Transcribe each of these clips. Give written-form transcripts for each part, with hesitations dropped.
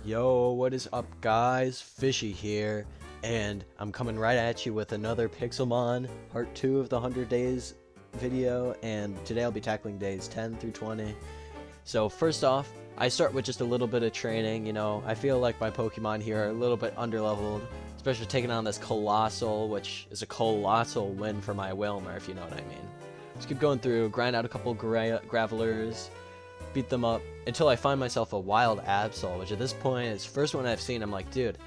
Yo, what is up, guys? Fishy here, and I'm coming right at you with another Pixelmon Part 2 of the 100 Days video, and today I'll be tackling days 10 through 20. So first off, I start with just a little bit of training. I feel like my Pokemon here are a little bit underleveled, especially taking on this Colossal, which is a colossal win for my Wilmer, if you know what I mean. Just keep going through, grind out a couple Gravelers, beat them up until I find myself a wild Absol, which at this point is the first one I've seen. I'm like, dude,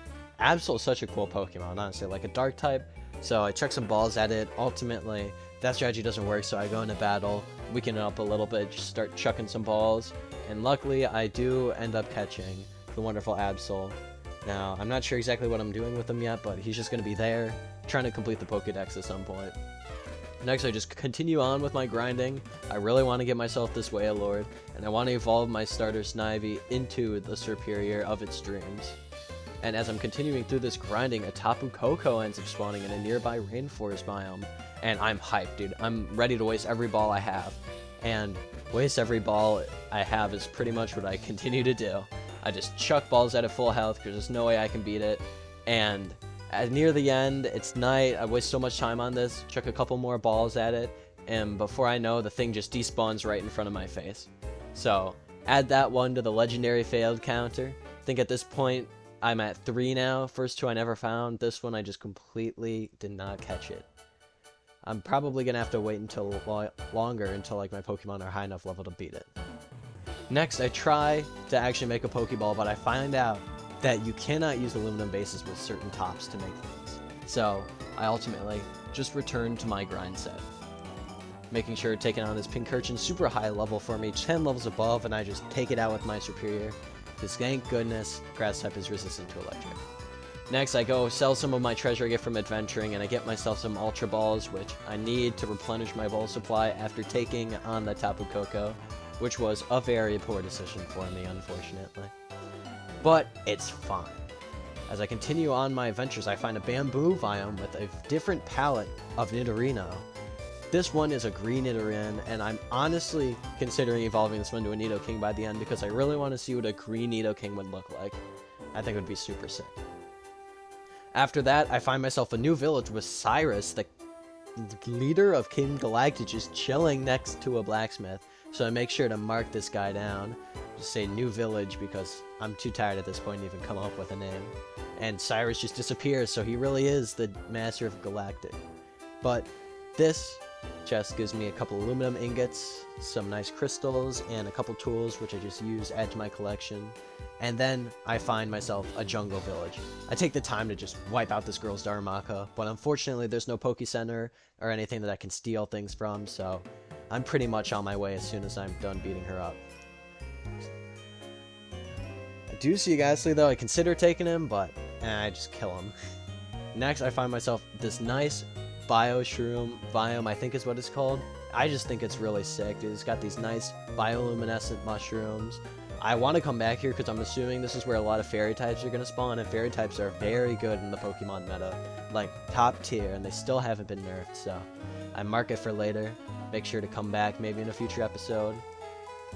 Absol is such a cool Pokemon, honestly, like a dark type. So I chuck some balls at it. Ultimately, that strategy doesn't work, so I go into battle, weaken it up a little bit, just start chucking some balls, and luckily I do end up catching the wonderful Absol. Now, I'm not sure exactly what I'm doing with him yet, but he's just going to be there, trying to complete the Pokedex at some point. Next, I just continue on with my grinding. I really want to get myself this Wailord, and I want to evolve my starter Snivy into the superior of its dreams. And as I'm continuing through this grinding, a Tapu Koko ends up spawning in a nearby rainforest biome, and I'm hyped, dude. I'm ready to waste every ball I have, and waste every ball I have is pretty much what I continue to do. I just chuck balls at it full health because there's no way I can beat it, and near the end, it's night, I waste so much time on this, chuck a couple more balls at it, and before I know, the thing just despawns right in front of my face. So, add that one to the legendary failed counter. I think at this point, I'm at 3 now. First 2 I never found, this one I just completely did not catch it. I'm probably gonna have to wait until longer until like my Pokemon are high enough level to beat it. Next, I try to actually make a Pokeball, but I find out that you cannot use aluminum bases with certain tops to make things. So, I ultimately just return to my grind set. Making sure taking on this Pincurchin super high level for me, 10 levels above, and I just take it out with my superior. Because thank goodness, grass type is resistant to electric. Next, I go sell some of my treasure I get from adventuring, and I get myself some Ultra Balls, which I need to replenish my ball supply after taking on the Tapu Koko, which was a very poor decision for me, unfortunately. But it's fine. As I continue on my adventures, I find a bamboo biome with a different palette of Nidorino. This one is a green Nidoran, and I'm honestly considering evolving this one to a Nidoking by the end because I really want to see what a green Nidoking would look like. I think it would be super sick. After that, I find myself a new village with Cyrus, the leader of King Galactic, just chilling next to a blacksmith. So I make sure to mark this guy down. Just say new village because I'm too tired at this point to even come up with a name. And Cyrus just disappears, so he really is the master of Galactic. But this chest gives me a couple aluminum ingots, some nice crystals, and a couple tools which I just use, add to my collection. And then I find myself a jungle village. I take the time to just wipe out this girl's Darumaka, but unfortunately there's no Poke Center or anything that I can steal things from, so I'm pretty much on my way as soon as I'm done beating her up. I do see Ghastly though, I consider taking him, but I just kill him. Next, I find myself this nice Bioshroom biome, I think is what it's called. I just think it's really sick, dude. It's got these nice bioluminescent mushrooms. I want to come back here because I'm assuming this is where a lot of fairy types are going to spawn, and fairy types are very good in the Pokemon meta. Like, top tier, and they still haven't been nerfed, so I mark it for later. Make sure to come back maybe in a future episode.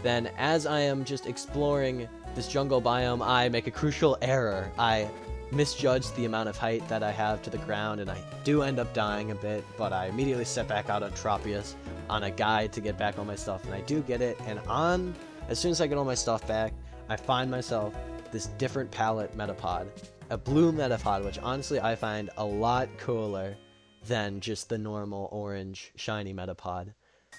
Then, as I am just exploring this jungle biome, I make a crucial error. I misjudge the amount of height that I have to the ground, and I do end up dying a bit, but I immediately set back out on Tropius on a guide to get back all my stuff, and I do get it, and as soon as I get all my stuff back, I find myself this different palette Metapod. A blue Metapod, which honestly I find a lot cooler than just the normal orange shiny Metapod.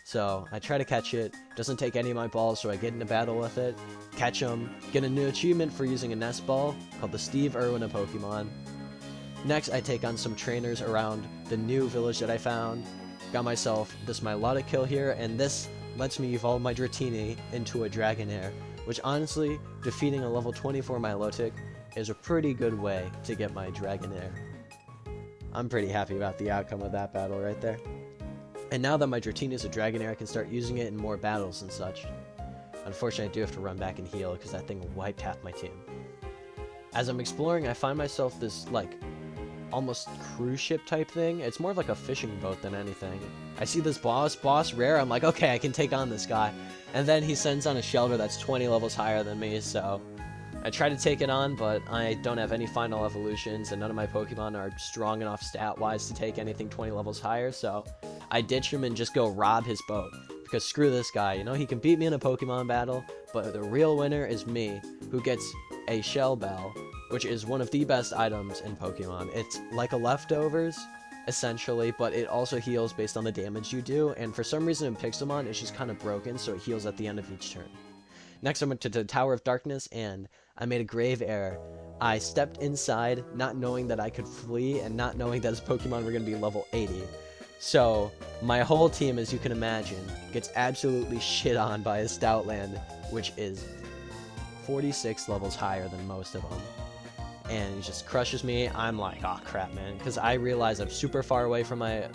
So I try to catch it, doesn't take any of my balls, so I get into battle with it, catch him, get a new achievement for using a nest ball called the Steve Irwin of Pokemon. Next, I take on some trainers around the new village that I found, got myself this Milotic kill here, and this lets me evolve my Dratini into a Dragonair, which honestly, defeating a level 24 Milotic is a pretty good way to get my Dragonair. I'm pretty happy about the outcome of that battle right there. And now that my Dratini is a Dragonair, I can start using it in more battles and such. Unfortunately, I do have to run back and heal because that thing wiped half my team. As I'm exploring, I find myself this, like, almost cruise ship type thing. It's more of like a fishing boat than anything. I see this boss rare, I'm like, okay, I can take on this guy. And then he sends on a shelter that's 20 levels higher than me, so I tried to take it on, but I don't have any final evolutions, and none of my Pokemon are strong enough stat-wise to take anything 20 levels higher, so I ditch him and just go rob his boat. Because screw this guy, you know, he can beat me in a Pokemon battle, but the real winner is me, who gets a Shell Bell, which is one of the best items in Pokemon. It's like a Leftovers, essentially, but it also heals based on the damage you do, and for some reason in Pixelmon, it's just kind of broken, so it heals at the end of each turn. Next, I went to the Tower of Darkness, and I made a grave error. I stepped inside, not knowing that I could flee, and not knowing that his Pokemon were going to be level 80. So, my whole team, as you can imagine, gets absolutely shit on by his Stoutland, which is 46 levels higher than most of them. And he just crushes me. I'm like, oh crap, man, because I realize I'm super far away from my,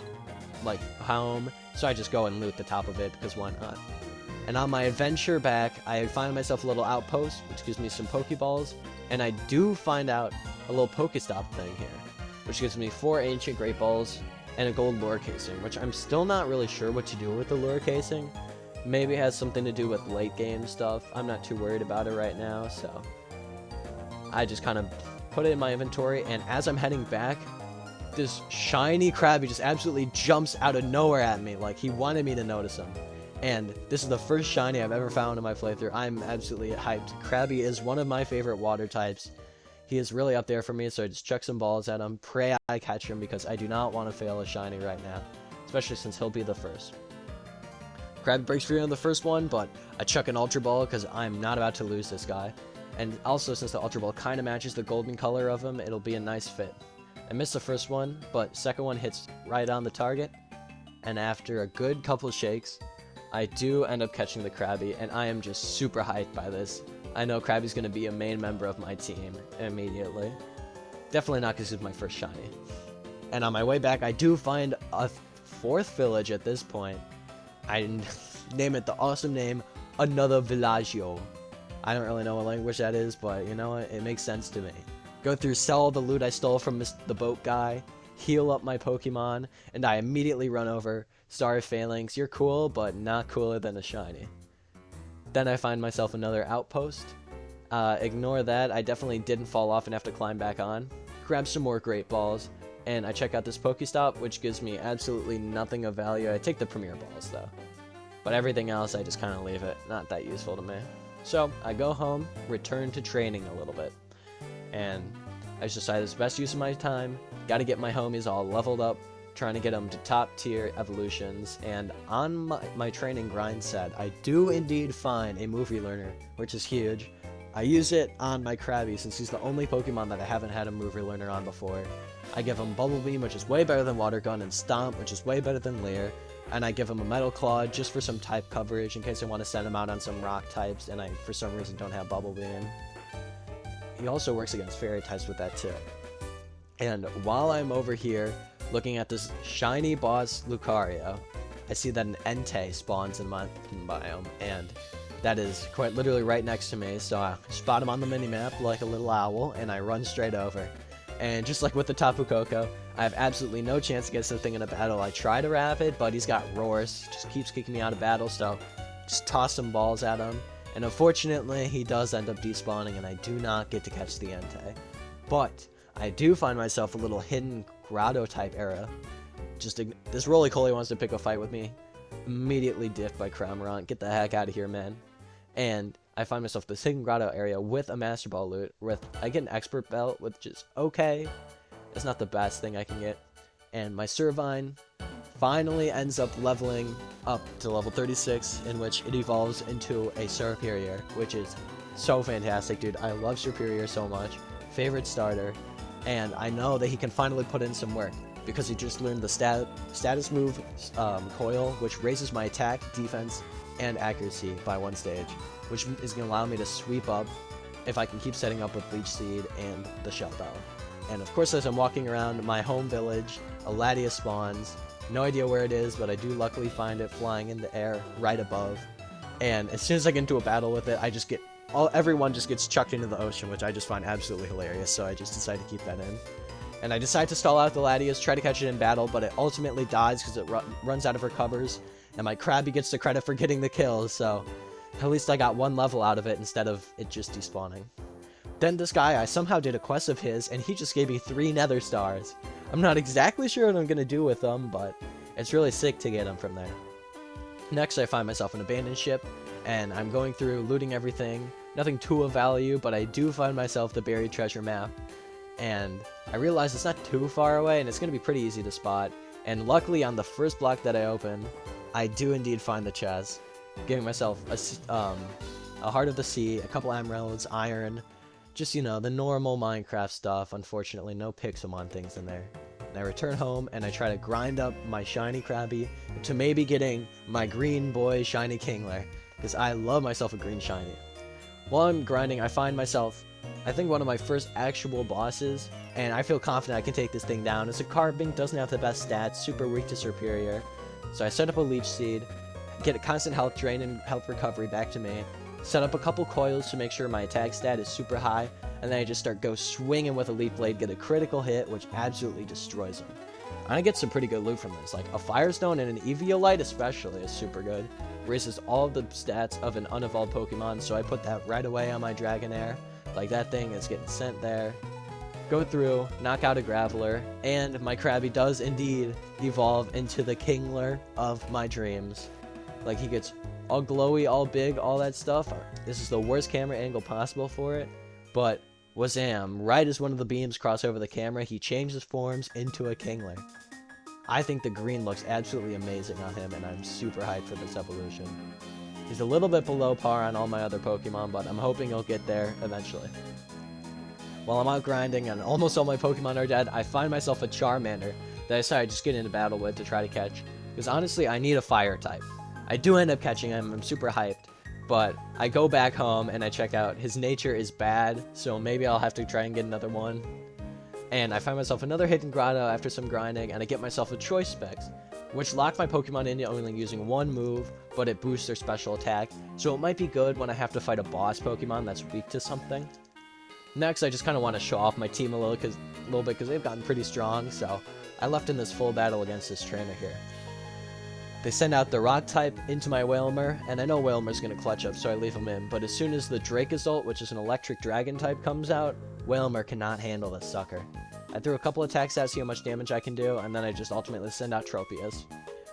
like, home, so I just go and loot the top of it, because why not? And on my adventure back, I find myself a little outpost, which gives me some Pokeballs, and I do find out a little Pokestop thing here, which gives me 4 Ancient Great Balls and a gold lure casing, which I'm still not really sure what to do with the lure casing. Maybe it has something to do with late game stuff. I'm not too worried about it right now, so I just kind of put it in my inventory, and as I'm heading back, this shiny Krabby just absolutely jumps out of nowhere at me, like he wanted me to notice him. And this is the first shiny I've ever found in my playthrough. I'm absolutely hyped. Krabby is one of my favorite water types. He is really up there for me, so I just chuck some balls at him. Pray I catch him, because I do not want to fail a shiny right now, especially since he'll be the first. Krabby breaks free on the first one, but I chuck an Ultra Ball because I'm not about to lose this guy. And also, since the Ultra Ball kind of matches the golden color of him, it'll be a nice fit. I missed the first one, but second one hits right on the target. And after a good couple shakes, I do end up catching the Krabby, and I am just super hyped by this. I know Krabby's going to be a main member of my team immediately. Definitely not because it's my first shiny. And on my way back, I do find a 4th village at this point. I name it the awesome name, Another Villaggio. I don't really know what language that is, but you know what? It makes sense to me. Go through, sell all the loot I stole from the boat guy, heal up my Pokemon, and I immediately run over. Sorry, Phalanx, you're cool, but not cooler than a shiny. Then I find myself another outpost. Ignore that, I definitely didn't fall off and have to climb back on. Grab some more Great Balls, and I check out this Pokestop, which gives me absolutely nothing of value. I take the Premier Balls, though. But everything else, I just kind of leave it. Not that useful to me. So, I go home, return to training a little bit. And I just decided it's the best use of my time. Gotta get my homies all leveled up, trying to get them to top tier evolutions. And on my training grind set, I do indeed find a movie learner, which is huge. I use it on my Krabby since he's the only Pokemon that I haven't had a movie learner on before. I give him Bubble Beam, which is way better than Water Gun, and Stomp, which is way better than Leer. And I give him a Metal Claw just for some type coverage in case I want to send him out on some rock types and I, for some reason, don't have Bubble Beam. He also works against Fairy types with that too. And while I'm over here looking at this shiny boss Lucario, I see that an Entei spawns in my biome, and that is quite literally right next to me, so I spot him on the minimap like a little owl, and I run straight over. And just like with the Tapu Koko, I have absolutely no chance against the thing in a battle. I try to wrap it, but he's got Roars, just keeps kicking me out of battle, so just toss some balls at him. And unfortunately, he does end up despawning, and I do not get to catch the Entei. But I do find myself a little hidden Grotto type era. Just this Roly-Poly wants to pick a fight with me. Immediately diffed by Cramorant. Get the heck out of here, man. And I find myself this hidden Grotto area with a Master Ball loot. I get an Expert Belt, which is okay. It's not the best thing I can get. And my Servine finally ends up leveling up to level 36, in which it evolves into a Serperior, which is so fantastic, dude. I love Serperior so much. Favorite starter. And I know that he can finally put in some work, because he just learned the status move Coil, which raises my attack, defense, and accuracy by 1 stage, which is going to allow me to sweep up if I can keep setting up with Leech Seed and the Shell Bell. And of course, as I'm walking around my home village, a Latias spawns. No idea where it is, but I do luckily find it flying in the air right above. And as soon as I get into a battle with it, I just get everyone just gets chucked into the ocean, which I just find absolutely hilarious, so I just decide to keep that in. And I decide to stall out the Latias, try to catch it in battle, but it ultimately dies because it runs out of her covers, and my Krabby gets the credit for getting the kills, so at least I got 1 level out of it instead of it just despawning. Then this guy, I somehow did a quest of his, and he just gave me 3 nether stars. I'm not exactly sure what I'm going to do with them, but it's really sick to get them from there. Next, I find myself an abandoned ship, and I'm going through looting everything. Nothing too of value, but I do find myself the buried treasure map. And I realize it's not too far away, and it's going to be pretty easy to spot. And luckily, on the first block that I open, I do indeed find the chest, giving myself a Heart of the Sea, a couple emeralds, iron, just, you know, the normal Minecraft stuff. Unfortunately, no Pixelmon things in there. And I return home, and I try to grind up my shiny Krabby to maybe getting my green boy shiny Kingler, because I love myself a green shiny. While I'm grinding, I find myself, I think, one of my first actual bosses, and I feel confident I can take this thing down. It's a carving, doesn't have the best stats, super weak to superior. So I set up a leech seed, get a constant health drain and health recovery back to me, set up a couple coils to make sure my attack stat is super high, and then I just go swinging with a leaf blade, get a critical hit, which absolutely destroys him. I get some pretty good loot from this, like a Firestone and an Eviolite especially is super good. Raises all of the stats of an unevolved Pokemon, so I put that right away on my Dragonair. Like, that thing is getting sent there. Go through, knock out a Graveler, and my Krabby does indeed evolve into the Kingler of my dreams. Like, he gets all glowy, all big, all that stuff. This is the worst camera angle possible for it, but wazam, right as one of the beams cross over the camera, he changes forms into a Kingler. I think the green looks absolutely amazing on him, and I'm super hyped for this evolution. He's a little bit below par on all my other Pokemon, but I'm hoping he'll get there eventually. While I'm out grinding and almost all my Pokemon are dead, I find myself a Charmander that I decided to just get into battle with to try to catch, because honestly, I need a fire type. I do end up catching him, I'm super hyped, but I go back home and I check out his nature is bad, so maybe I'll have to try and get another one. And I find myself another hidden grotto after some grinding, and I get myself a choice specs, which lock my Pokemon into only using one move, but it boosts their special attack, so it might be good when I have to fight a boss Pokemon that's weak to something. Next, I just kind of want to show off my team a little bit because they've gotten pretty strong, so I left in this full battle against this trainer here. They send out the rock type into my Wailmer, and I know Wailmer's going to clutch up, so I leave him in, but as soon as the Dracozolt, which is an electric dragon type, comes out, Wailmer cannot handle this sucker. I threw a couple attacks out to see how much damage I can do, and then I just ultimately send out Tropius.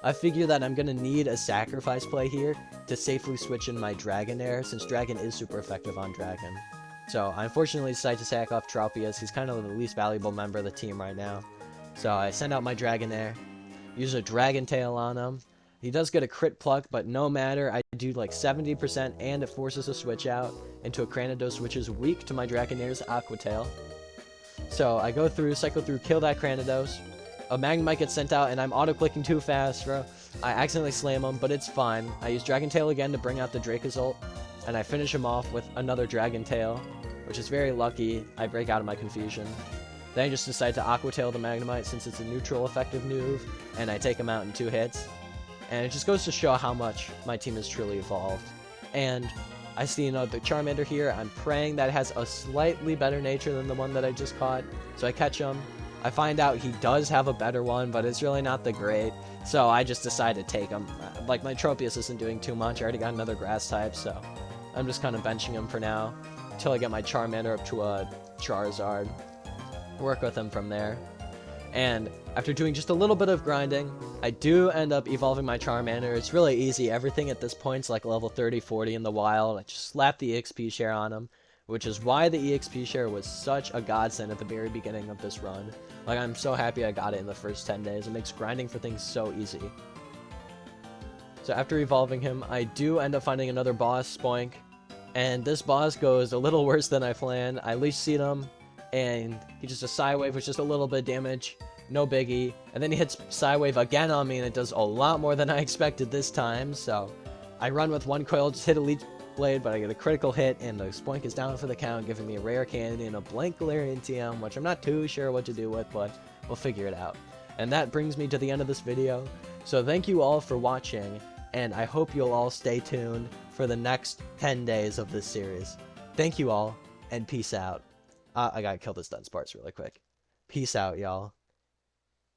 I figure that I'm going to need a sacrifice play here to safely switch in my Dragonair, since Dragon is super effective on Dragon. So I unfortunately decide to sack off Tropius. He's kind of the least valuable member of the team right now. So I send out my Dragonair, use a Dragon Tail on him. He does get a crit pluck, but no matter, I do like 70% and it forces a switch out into a Cranidos, which is weak to my Dragonair's Aqua Tail. So I go through, cycle through, kill that Cranidos. A Magnemite gets sent out, and I'm auto-clicking too fast, bro. I accidentally slam him, but it's fine. I use Dragon Tail again to bring out the Dracozolt, and I finish him off with another Dragon Tail, which is very lucky. I break out of my confusion. Then I just decide to Aqua Tail the Magnemite since it's a neutral effective move, and I take him out in 2 hits. And it just goes to show how much my team is truly evolved. And I see another Charmander here. I'm praying that it has a slightly better nature than the one that I just caught. So I catch him. I find out he does have a better one, but it's really not the great. So I just decide to take him. Like, my Tropius isn't doing too much. I already got another grass type, so I'm just kind of benching him for now until I get my Charmander up to a Charizard. Work with him from there. And after doing just a little bit of grinding, I do end up evolving my Charmander. It's really easy. Everything at this point is like level 30, 40 in the wild. I just slap the EXP share on him, which is why the EXP share was such a godsend at the very beginning of this run. Like, I'm so happy I got it in the first 10 days. It makes grinding for things so easy. So after evolving him, I do end up finding another boss, Spoink. And this boss goes a little worse than I planned. I leech seed him, and he just a Psywave with just a little bit of damage. No biggie. And then he hits Psywave again on me, and it does a lot more than I expected this time. So I run with one coil, just hit a Leech Blade, but I get a critical hit, and the Spoink is down for the count, giving me a rare candy and a blank Galarian TM, which I'm not too sure what to do with, but we'll figure it out. And that brings me to the end of this video. So thank you all for watching, and I hope you'll all stay tuned for the next 10 days of this series. Thank you all, and peace out. I gotta kill this Dunsparce really quick. Peace out, y'all.